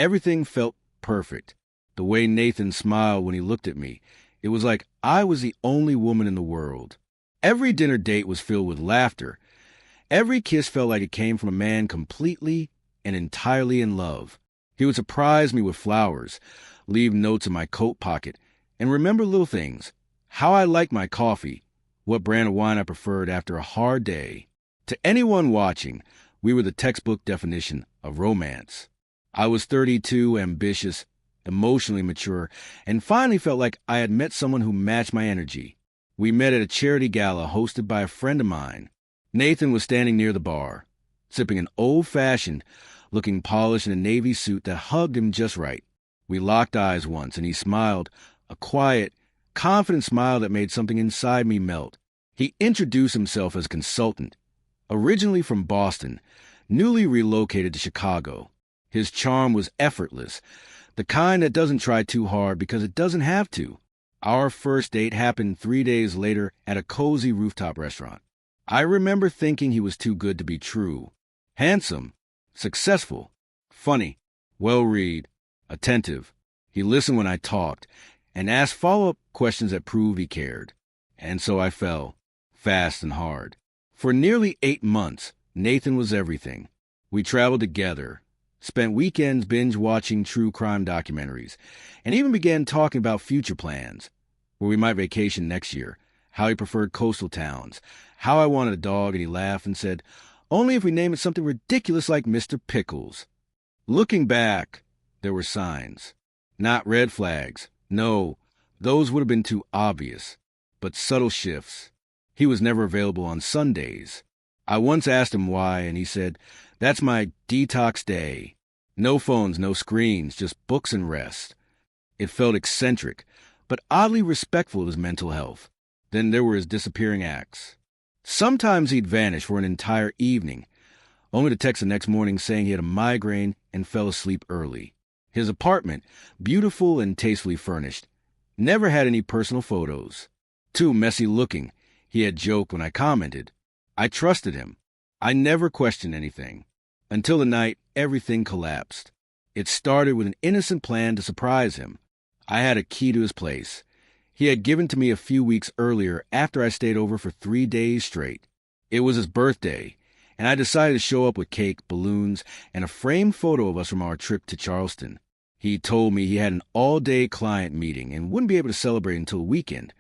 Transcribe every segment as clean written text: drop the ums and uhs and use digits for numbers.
Everything felt perfect. The way Nathan smiled when he looked at me, it was like I was the only woman in the world. Every dinner date was filled with laughter. Every kiss felt like it came from a man completely and entirely in love. He would surprise me with flowers, leave notes in my coat pocket, and remember little things, how I liked my coffee, what brand of wine I preferred after a hard day. To anyone watching, we were the textbook definition of romance. I was 32, ambitious, emotionally mature, and finally felt like I had met someone who matched my energy. We met at a charity gala hosted by a friend of mine. Nathan was standing near the bar, sipping an old-fashioned, looking polished in a navy suit that hugged him just right. We locked eyes once, and he smiled, a quiet, confident smile that made something inside me melt. He introduced himself as a consultant, originally from Boston, newly relocated to Chicago. His charm was effortless, the kind that doesn't try too hard because it doesn't have to. Our first date happened 3 days later at a cozy rooftop restaurant. I remember thinking he was too good to be true. Handsome, successful, funny, well-read, attentive. He listened when I talked and asked follow-up questions that proved he cared. And so I fell, fast and hard. For nearly 8 months, Nathan was everything. We traveled together, spent weekends binge-watching true crime documentaries, and even began talking about future plans, where we might vacation next year, how he preferred coastal towns, how I wanted a dog, and he laughed and said, only if we name it something ridiculous like Mr. Pickles. Looking back, there were signs. Not red flags. No, those would have been too obvious. But subtle shifts. He was never available on Sundays. I once asked him why, and he said, that's my detox day. No phones, no screens, just books and rest. It felt eccentric, but oddly respectful of his mental health. Then there were his disappearing acts. Sometimes he'd vanish for an entire evening, only to text the next morning saying he had a migraine and fell asleep early. His apartment, beautiful and tastefully furnished, never had any personal photos. Too messy looking, he had joked when I commented. I trusted him. I never questioned anything. Until the night everything collapsed. It started with an innocent plan to surprise him. I had a key to his place. He had given to me a few weeks earlier after I stayed over for 3 days straight. It was his birthday, and I decided to show up with cake, balloons, and a framed photo of us from our trip to Charleston. He told me he had an all-day client meeting and wouldn't be able to celebrate until the weekend,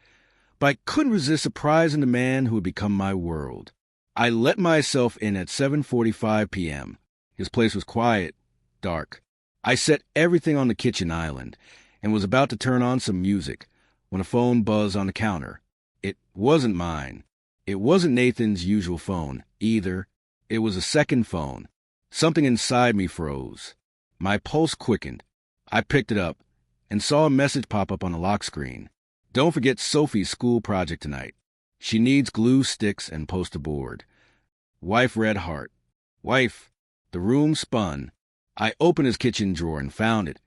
but I couldn't resist surprising the man who had become my world. I let myself in at 7:45 p.m. His place was quiet, dark. I set everything on the kitchen island and was about to turn on some music when a phone buzzed on the counter. It wasn't mine. It wasn't Nathan's usual phone, either. It was a second phone. Something inside me froze. My pulse quickened. I picked it up and saw a message pop up on the lock screen. Don't forget Sophie's school project tonight. She needs glue sticks and poster board. Wife red heart. Wife. The room spun. I opened his kitchen drawer and found it.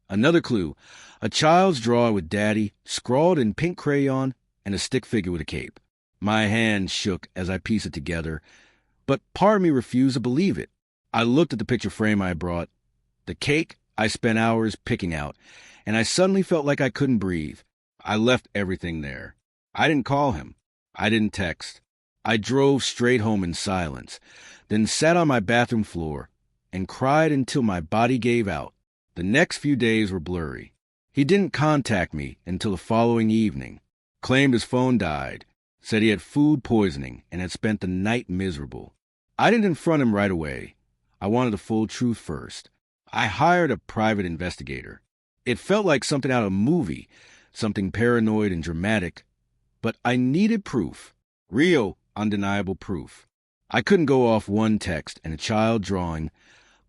Another clue. A child's drawing with Daddy, scrawled in pink crayon, and a stick figure with a cape. My hand shook as I pieced it together, but part of me refused to believe it. I looked at the picture frame I had brought. The cake I spent hours picking out, and I suddenly felt like I couldn't breathe. I left everything there. I didn't call him. I didn't text. I drove straight home in silence, then sat on my bathroom floor and cried until my body gave out. The next few days were blurry. He didn't contact me until the following evening, claimed his phone died, said he had food poisoning and had spent the night miserable. I didn't confront him right away. I wanted the full truth first. I hired a private investigator. It felt like something out of a movie, something paranoid and dramatic, but I needed proof. Real, undeniable proof. I couldn't go off one text and a child drawing.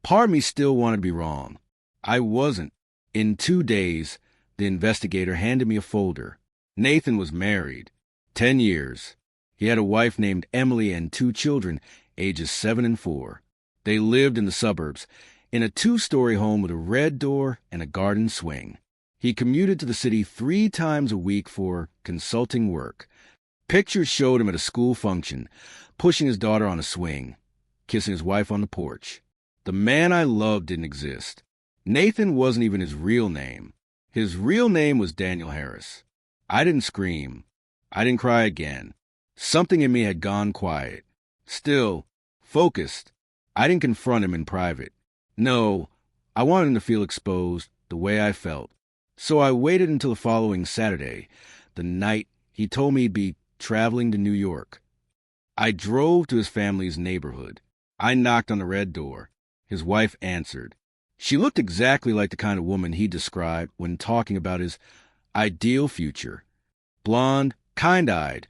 Part of me still wanted to be wrong. I wasn't. In 2 days, the investigator handed me a folder. Nathan was married. 10 years. He had a wife named Emily and 2 children, ages 7 and 4. They lived in the suburbs, in a 2-story home with a red door and a garden swing. He commuted to the city 3 times a week for consulting work. Pictures showed him at a school function, pushing his daughter on a swing, kissing his wife on the porch. The man I loved didn't exist. Nathan wasn't even his real name. His real name was Daniel Harris. I didn't scream. I didn't cry again. Something in me had gone quiet. Still, focused. I didn't confront him in private. No, I wanted him to feel exposed the way I felt. So I waited until the following Saturday, the night he told me he'd be traveling to New York. I drove to his family's neighborhood. I knocked on the red door. His wife answered. She looked exactly like the kind of woman he described when talking about his ideal future. Blonde, kind-eyed,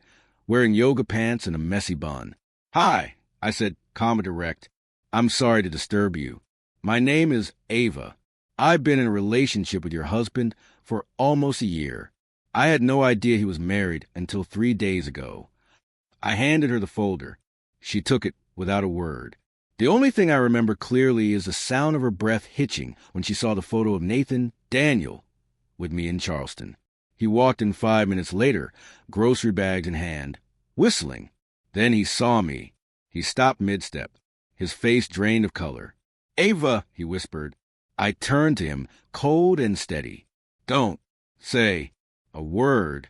wearing yoga pants and a messy bun. "Hi," I said, calm and direct. "I'm sorry to disturb you. My name is Ava. I've been in a relationship with your husband for almost a year. I had no idea he was married until 3 days ago." I handed her the folder. She took it without a word. The only thing I remember clearly is the sound of her breath hitching when she saw the photo of Nathan Daniel with me in Charleston. He walked in 5 minutes later, grocery bags in hand, whistling. Then he saw me. He stopped mid-step, his face drained of color. "Ava," he whispered. I turned to him, cold and steady. "Don't say a word."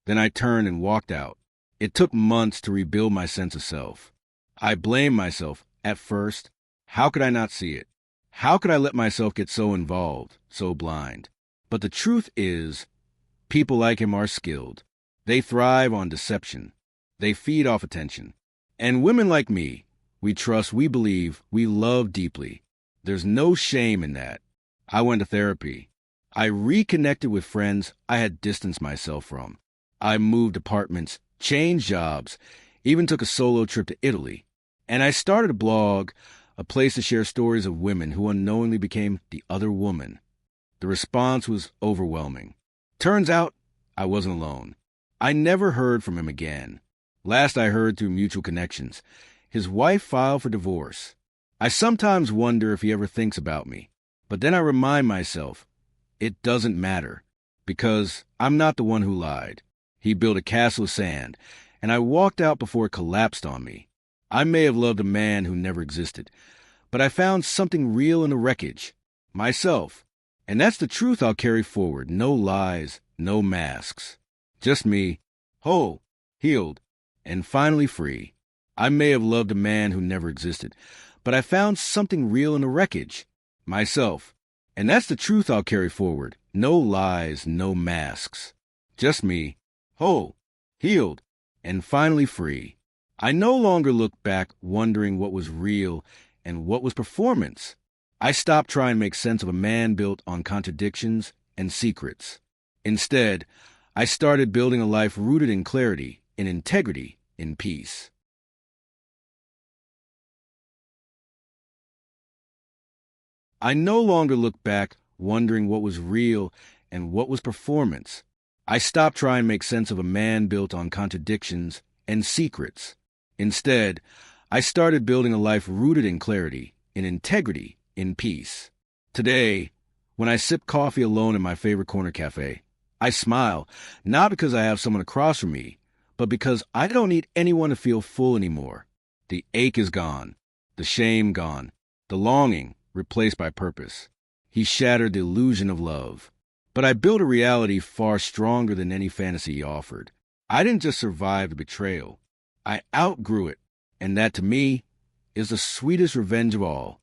Then I turned and walked out. It took months to rebuild my sense of self. I blamed myself at first. How could I not see it? How could I let myself get so involved, so blind? But the truth is, people like him are skilled. They thrive on deception. They feed off attention. And women like me, we trust, we believe, we love deeply. There's no shame in that. I went to therapy. I reconnected with friends I had distanced myself from. I moved apartments, changed jobs, even took a solo trip to Italy. And I started a blog, a place to share stories of women who unknowingly became the other woman. The response was overwhelming. Turns out, I wasn't alone. I never heard from him again. Last I heard through mutual connections, his wife filed for divorce. I sometimes wonder if he ever thinks about me. But then I remind myself, it doesn't matter, because I'm not the one who lied. He built a castle of sand, and I walked out before it collapsed on me. I may have loved a man who never existed, but I found something real in the wreckage, myself. And that's the truth I'll carry forward. No lies, no masks. Just me, whole, healed, and finally free. I may have loved a man who never existed, but I found something real in the wreckage, myself. And that's the truth I'll carry forward. No lies, no masks. Just me, whole, healed, and finally free. I no longer look back wondering what was real and what was performance. I stopped trying to make sense of a man built on contradictions and secrets. Instead, I started building a life rooted in clarity, in integrity, in peace. I no longer look back wondering what was real and what was performance. I stopped trying to make sense of a man built on contradictions and secrets. Instead, I started building a life rooted in clarity, in integrity, in peace. Today, when I sip coffee alone in my favorite corner cafe, I smile, not because I have someone across from me, but because I don't need anyone to feel full anymore. The ache is gone, the shame gone, the longing replaced by purpose. He shattered the illusion of love. But I built a reality far stronger than any fantasy he offered. I didn't just survive the betrayal. I outgrew it, and that to me is the sweetest revenge of all.